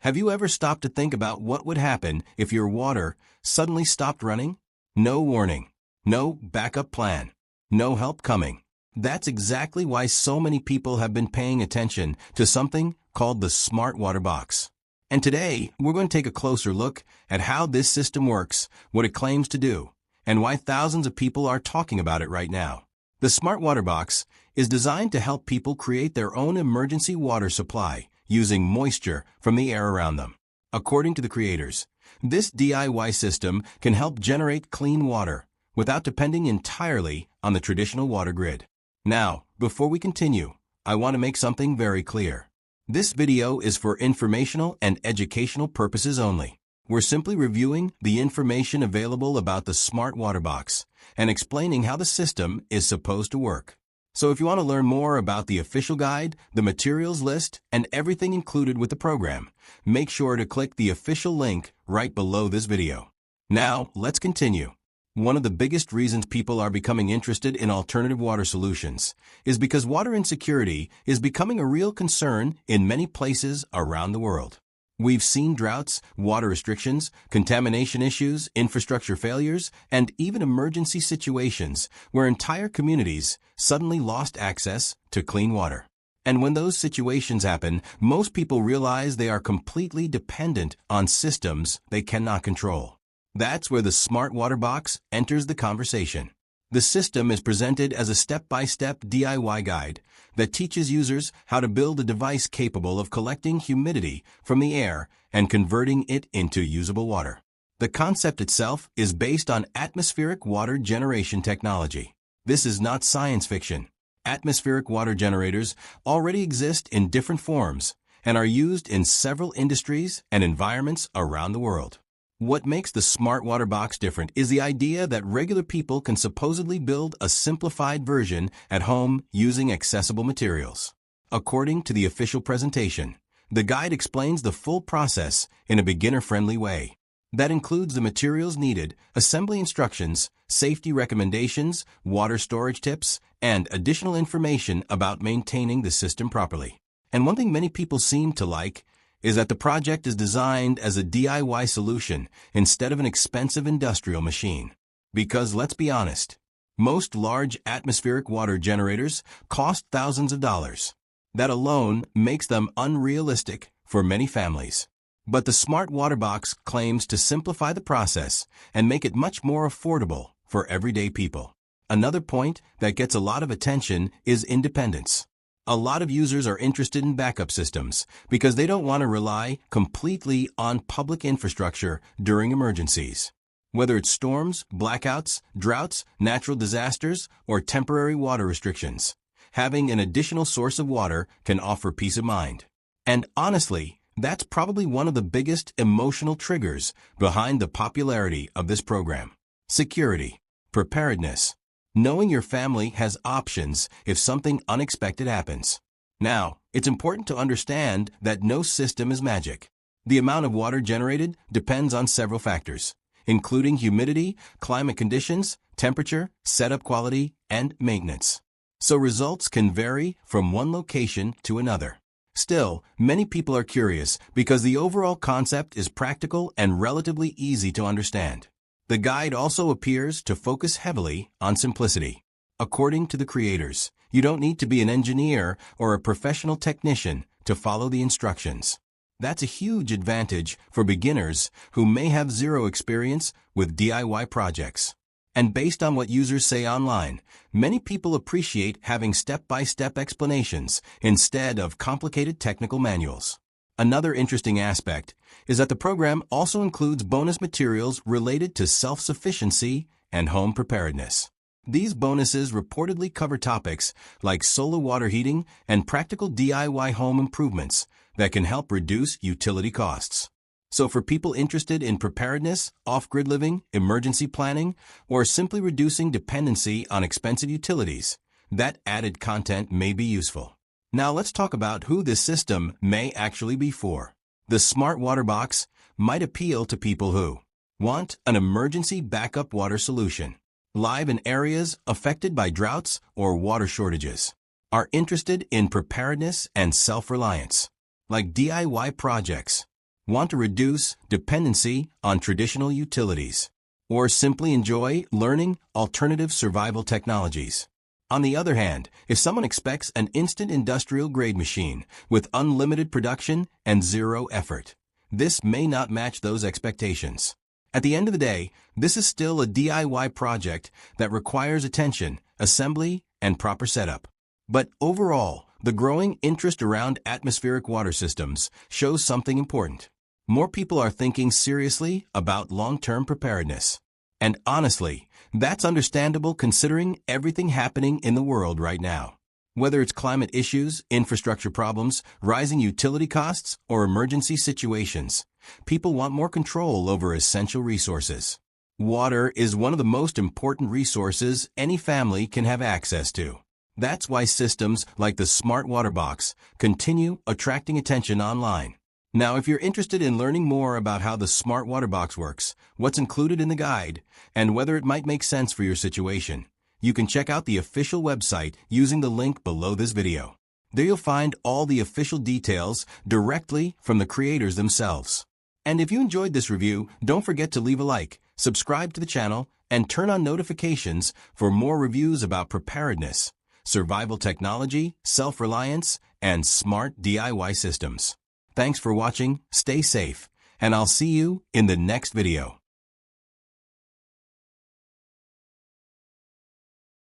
Have you ever stopped to think about what would happen if your water suddenly stopped running? No warning, no backup plan, no help coming. That's exactly why so many people have been paying attention to something called the Smart Water Box. And today, we're going to take a closer look at how this system works, what it claims to do, and why thousands of people are talking about it right now. The Smart Water Box is designed to help people create their own emergency water supply using moisture from the air around them. According to the creators, this DIY system can help generate clean water without depending entirely on the traditional water grid. Now, before we continue, I want to make something very clear. This video is for informational and educational purposes only. We're simply reviewing the information available about the Smart Water Box and explaining how the system is supposed to work. So if you want to learn more about the official guide, the materials list, and everything included with the program, make sure to click the official link right below this video. Now, let's continue. One of the biggest reasons people are becoming interested in alternative water solutions is because water insecurity is becoming a real concern in many places around the world. We've seen droughts, water restrictions, contamination issues, infrastructure failures, and even emergency situations where entire communities suddenly lost access to clean water. And when those situations happen, most people realize they are completely dependent on systems they cannot control. That's where the Smart Water Box enters the conversation. The system is presented as a step-by-step DIY guide that teaches users how to build a device capable of collecting humidity from the air and converting it into usable water. The concept itself is based on atmospheric water generation technology. This is not science fiction. Atmospheric water generators already exist in different forms and are used in several industries and environments around the world. What makes the Smart Water Box different is the idea that regular people can supposedly build a simplified version at home using accessible materials. According to the official presentation, the guide explains the full process in a beginner-friendly way. That includes the materials needed, assembly instructions, safety recommendations, water storage tips, and additional information about maintaining the system properly. And one thing many people seem to like is that the project is designed as a DIY solution instead of an expensive industrial machine. Because let's be honest, most large atmospheric water generators cost thousands of dollars. That alone makes them unrealistic for many families. But the Smart Water Box claims to simplify the process and make it much more affordable for everyday people. Another point that gets a lot of attention is independence. A lot of users are interested in backup systems because they don't want to rely completely on public infrastructure during emergencies. Whether it's storms, blackouts, droughts, natural disasters, or temporary water restrictions, having an additional source of water can offer peace of mind. And honestly, that's probably one of the biggest emotional triggers behind the popularity of this program. Security, preparedness. Knowing your family has options if something unexpected happens. Now, it's important to understand that no system is magic. The amount of water generated depends on several factors, including humidity, climate conditions, temperature, setup quality, and maintenance. So results can vary from one location to another. Still, many people are curious because the overall concept is practical and relatively easy to understand. The guide also appears to focus heavily on simplicity. According to the creators, you don't need to be an engineer or a professional technician to follow the instructions. That's a huge advantage for beginners who may have zero experience with DIY projects. And based on what users say online, many people appreciate having step-by-step explanations instead of complicated technical manuals. Another interesting aspect is that the program also includes bonus materials related to self-sufficiency and home preparedness. These bonuses reportedly cover topics like solar water heating and practical DIY home improvements that can help reduce utility costs. So for people interested in preparedness, off-grid living, emergency planning, or simply reducing dependency on expensive utilities, that added content may be useful. Now let's talk about who this system may actually be for. The Smart Water Box might appeal to people who want an emergency backup water solution, live in areas affected by droughts or water shortages, are interested in preparedness and self-reliance, like DIY projects, Want to reduce dependency on traditional utilities? Or simply enjoy learning alternative survival technologies? On the other hand, if someone expects an instant industrial-grade machine with unlimited production and zero effort, this may not match those expectations. At the end of the day, this is still a DIY project that requires attention, assembly, and proper setup. But overall, the growing interest around atmospheric water systems shows something important. More people are thinking seriously about long-term preparedness. And honestly, that's understandable considering everything happening in the world right now. Whether it's climate issues, infrastructure problems, rising utility costs, or emergency situations, people want more control over essential resources. Water is one of the most important resources any family can have access to. That's why systems like the Smart Water Box continue attracting attention online. Now, if you're interested in learning more about how the Smart Water Box works, what's included in the guide, and whether it might make sense for your situation, you can check out the official website using the link below this video. There you'll find all the official details directly from the creators themselves. And if you enjoyed this review, don't forget to leave a like, subscribe to the channel, and turn on notifications for more reviews about preparedness, survival technology, self-reliance, and smart DIY systems. Thanks for watching, stay safe, and I'll see you in the next video.